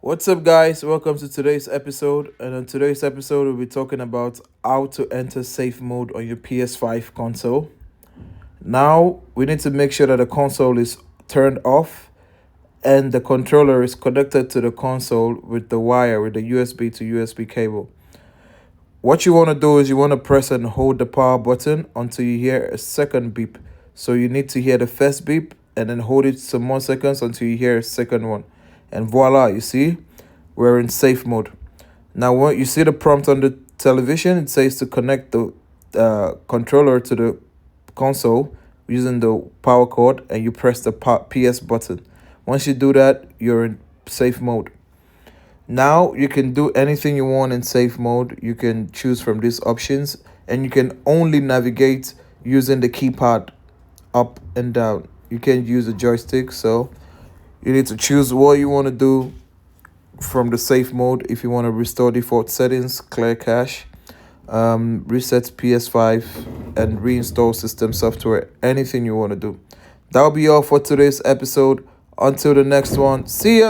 What's up, guys? Welcome to today's episode. And on today's episode, we'll be talking about how to enter safe mode on your PS5 console. Now, we need to make sure that the console is turned off and the controller is connected to the console with the wire, with the USB to USB cable. What you want to do is you want to press and hold the power button until you hear a second beep. So you need to hear the first beep and then hold it some more seconds until you hear a second one. And voila, you see, we're in safe mode. Now, when you see the prompt on the television, it says to connect the controller to the console using the power cord, and you press the PS button. Once you do that, you're in safe mode. Now you can do anything you want in safe mode. You can choose from these options, and you can only navigate using the keypad up and down. You can't use a joystick, so you need to choose what you want to do from the safe mode. If you want to restore default settings, clear cache, reset PS5, and reinstall system software, anything you want to do. That'll be all for today's episode. Until the next one, see ya.